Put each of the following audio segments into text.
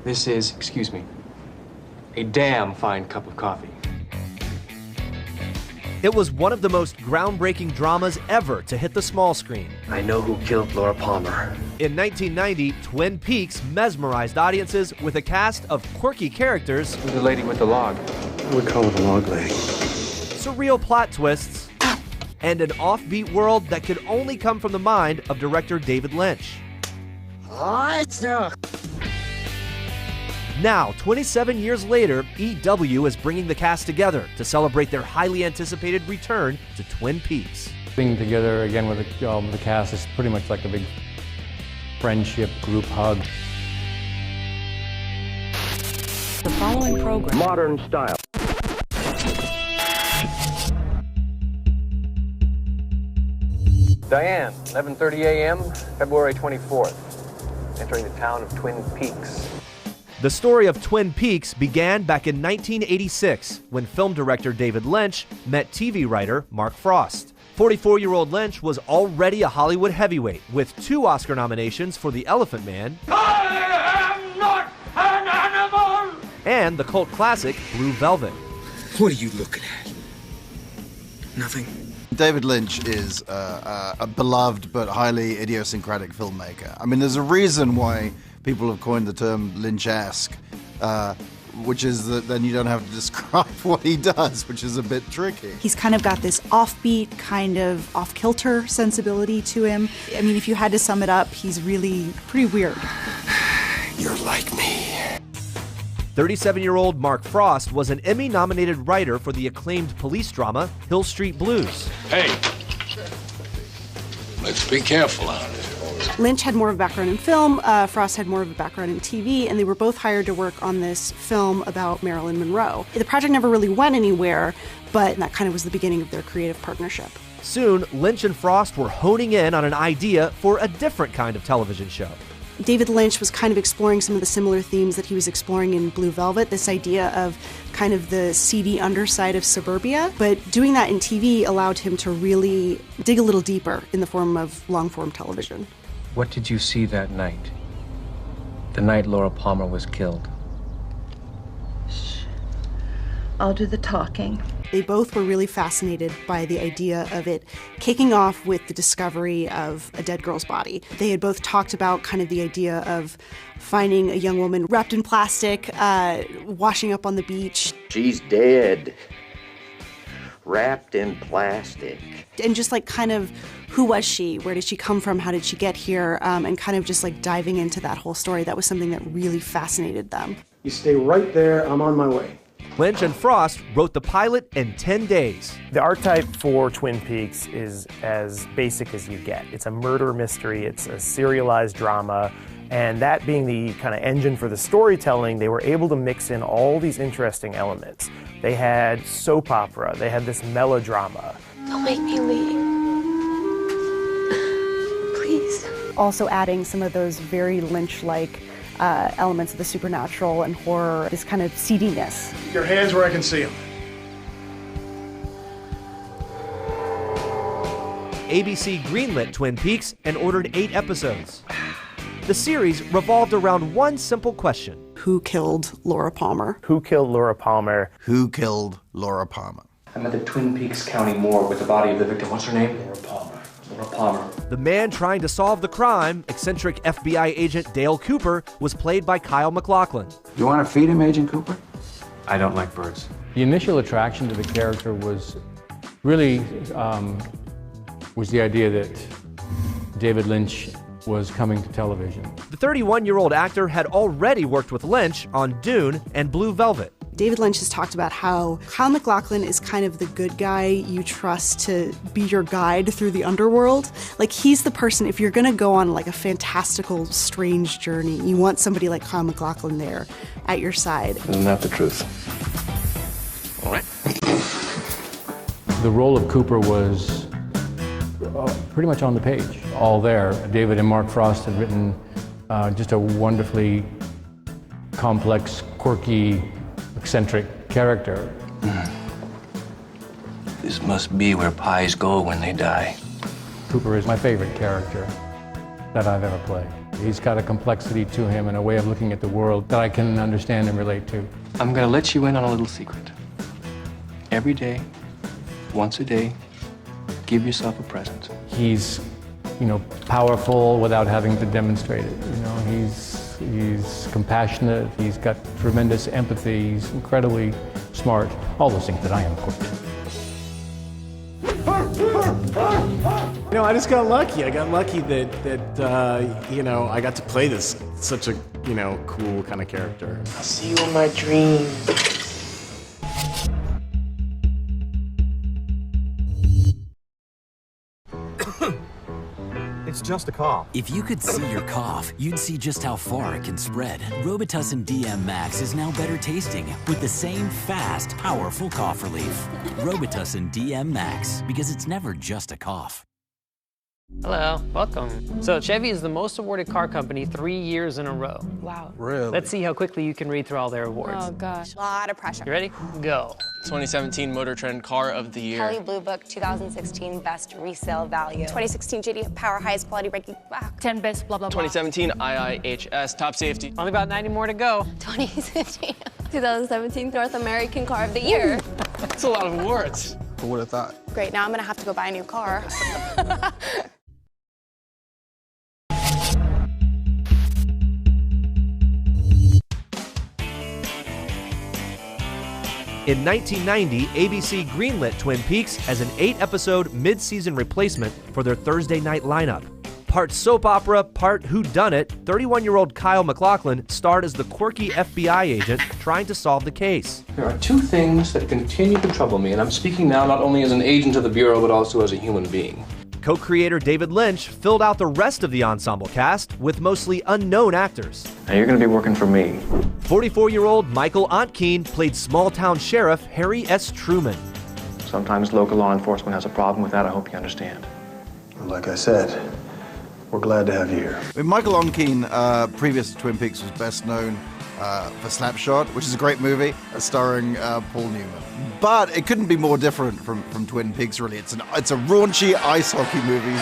This is, excuse me, a damn fine cup of coffee. It was one of the most groundbreaking dramas ever to hit the small screen. I know who killed Laura Palmer. In 1990, Twin Peaks mesmerized audiences with a cast of quirky characters, The lady with the log. We call her the log lady. surreal plot twists, and an offbeat world that could only come from the mind of director David Lynch. Now, 27 years later, EW is bringing the cast together to celebrate their highly anticipated return to Twin Peaks. Being together again with the cast is pretty much like a big friendship group hug. The following program. Modern style. Diane, 11:30 a.m., February 24th. Entering the town of Twin Peaks. The story of Twin Peaks began back in 1986 when film director David Lynch met TV writer Mark Frost. 44-year-old Lynch was already a Hollywood heavyweight with 2 Oscar nominations for The Elephant Man. I am not an animal! And the cult classic Blue Velvet. What are you looking at? Nothing. David Lynch is a beloved but highly idiosyncratic filmmaker. I mean, there's a reason why people have coined the term Lynch-esque, which is that then you don't have to describe what he does, which is a bit tricky. He's kind of got this offbeat, kind of off-kilter sensibility to him. I mean, if you had to sum it up, he's really pretty weird. You're like me. 37-year-old Mark Frost was an Emmy-nominated writer for the acclaimed police drama Hill Street Blues. Hey, let's be careful out here. Lynch had more of a background in film, Frost had more of a background in TV, and they were both hired to work on this film about Marilyn Monroe. The project never really went anywhere, but that kind of was the beginning of their creative partnership. Soon, Lynch and Frost were honing in on an idea for a different kind of television show. David Lynch was kind of exploring some of the similar themes that he was exploring in Blue Velvet, this idea of kind of the seedy underside of suburbia. But doing that in TV allowed him to really dig a little deeper in the form of long-form television. What did you see that night? The night Laura Palmer was killed. I'll do the talking. They both were really fascinated by the idea of it kicking off with the discovery of a dead girl's body. They had both talked about kind of the idea of finding a young woman wrapped in plastic, washing up on the beach. She's dead. Wrapped in plastic. And just like kind of, who was she? Where did she come from? How did she get here? And kind of just like diving into that whole story. That was something that really fascinated them. You stay right there, I'm on my way. Lynch and Frost wrote the pilot in 10 days. The archetype for Twin Peaks is as basic as you get. It's a murder mystery, it's a serialized drama, and that being the kind of engine for the storytelling, they were able to mix in all these interesting elements. They had soap opera, they had this melodrama. Don't make me leave. Please. Also adding some of those very Lynch-like elements of the supernatural and horror, this kind of seediness. Your hands where I can see them. ABC greenlit Twin Peaks and ordered 8 episodes. The series revolved around one simple question. Who killed Laura Palmer? Who killed Laura Palmer? Who killed Laura Palmer? I'm at the Twin Peaks County morgue with the body of the victim. What's her name? Laura Palmer. Laura Palmer. The man trying to solve the crime, eccentric FBI agent Dale Cooper, was played by Kyle MacLachlan. You want to feed him, Agent Cooper? I don't like birds. The initial attraction to the character was really was the idea that David Lynch was coming to television. The 31-year-old actor had already worked with Lynch on Dune and Blue Velvet. David Lynch has talked about how Kyle MacLachlan is kind of the good guy you trust to be your guide through the underworld. Like, he's the person, if you're gonna go on like a fantastical, strange journey, you want somebody like Kyle MacLachlan there at your side. Isn't that the truth? All right. The role of Cooper was pretty much on the page, all there. David and Mark Frost had written just a wonderfully complex, quirky, eccentric character. This must be where pies go when they die. Cooper is my favorite character that I've ever played. He's got a complexity to him and a way of looking at the world that I can understand and relate to. I'm gonna let you in on a little secret. Every day, once a day, give yourself a present. He's, powerful without having to demonstrate it. He's compassionate, he's got tremendous empathy, he's incredibly smart. All those things that I am, of course. I just got lucky. I got lucky that I got to play this such a, cool kind of character. I'll see you in my dreams. It's just a cough. If you could see your cough, you'd see just how far it can spread. Robitussin DM Max is now better tasting with the same fast, powerful cough relief. Robitussin DM Max, because it's never just a cough. Hello, welcome. So Chevy is the most awarded car company 3 years in a row. Wow. Really? Let's see how quickly you can read through all their awards. Oh gosh, a lot of pressure. You ready? Go. 2017 Motor Trend Car of the Year. Kelley Blue Book 2016 Best Resale Value. 2016 JD Power Highest Quality Ranking. 10 best, blah, blah, blah. 2017 IIHS Top Safety. Only about 90 more to go. 2016 2017 North American Car of the Year. That's a lot of awards. Who would have thought? Great, now I'm gonna have to go buy a new car. In 1990, ABC greenlit Twin Peaks as an 8-episode mid-season replacement for their Thursday night lineup. Part soap opera, part whodunit, 31-year-old Kyle MacLachlan starred as the quirky FBI agent trying to solve the case. There are two things that continue to trouble me, and I'm speaking now not only as an agent of the Bureau, but also as a human being. Co-creator David Lynch filled out the rest of the ensemble cast with mostly unknown actors. Now you're going to be working for me. 44-year-old Michael Ontkeen played small-town sheriff Harry S. Truman. Sometimes local law enforcement has a problem with that. I hope you understand. Like I said, we're glad to have you here. Michael Ontkeen, previous to Twin Peaks, was best known for Slapshot, which is a great movie starring Paul Newman. But it couldn't be more different from Twin Peaks, really. It's a raunchy ice hockey movie.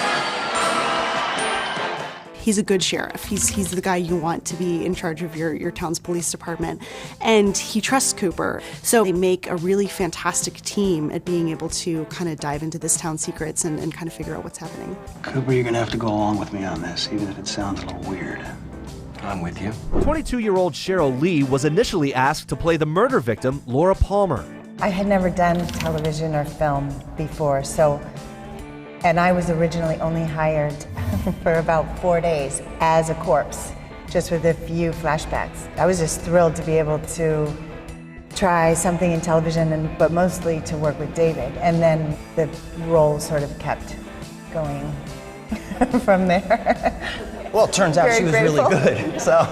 He's a good sheriff. He's the guy you want to be in charge of your town's police department. And he trusts Cooper. So they make a really fantastic team at being able to kind of dive into this town's secrets and kind of figure out what's happening. Cooper, you're gonna have to go along with me on this, even if it sounds a little weird. I'm with you. 22-year-old Cheryl Lee was initially asked to play the murder victim, Laura Palmer. I had never done television or film before, and I was originally only hired for about 4 days as a corpse, just with a few flashbacks. I was just thrilled to be able to try something in television, but mostly to work with David. And then the role sort of kept going from there. Well, it turns out she was really good, so.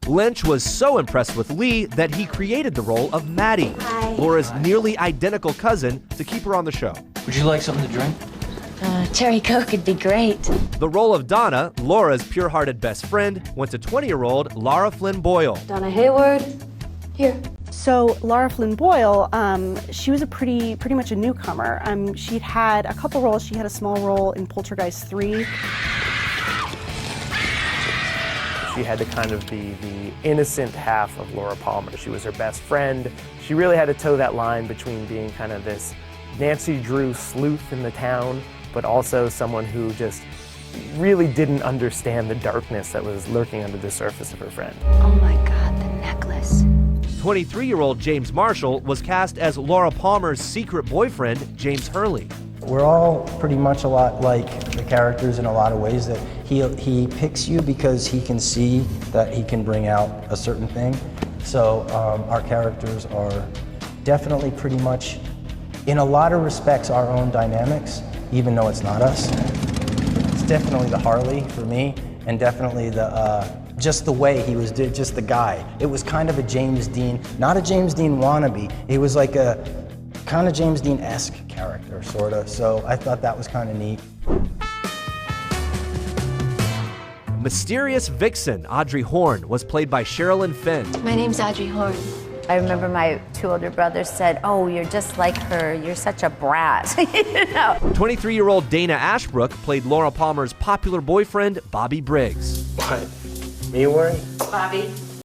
Lynch was so impressed with Lee that he created the role of Maddie, Laura's nearly identical cousin, to keep her on the show. Would you like something to drink? Cherry Coke would be great. The role of Donna, Laura's pure-hearted best friend, went to 20-year-old Lara Flynn Boyle. Donna Hayward, here. So Lara Flynn Boyle, she was a pretty much a newcomer. She'd had a couple roles. She had a small role in Poltergeist 3. She had to kind of be the innocent half of Laura Palmer. She was her best friend. She really had to toe that line between being kind of this Nancy Drew sleuth in the town, but also someone who just really didn't understand the darkness that was lurking under the surface of her friend. Oh my God, the necklace. 23-year-old James Marshall was cast as Laura Palmer's secret boyfriend, James Hurley. We're all pretty much a lot like the characters in a lot of ways, that he picks you because he can see that he can bring out a certain thing. So our characters are definitely pretty much, in a lot of respects, our own dynamics, even though it's not us. It's definitely the Harley for me, and definitely just the way he was, just the guy. It was kind of a James Dean, not a James Dean wannabe. It was like a kind of James Dean-esque character, sort of. So I thought that was kind of neat. Mysterious vixen Audrey Horne was played by Sherilyn Fenn. My name's Audrey Horne. I remember my two older brothers said, "Oh, you're just like her. You're such a brat." You know? 23-year-old Dana Ashbrook played Laura Palmer's popular boyfriend, Bobby Briggs. What? Me worry? Bobby,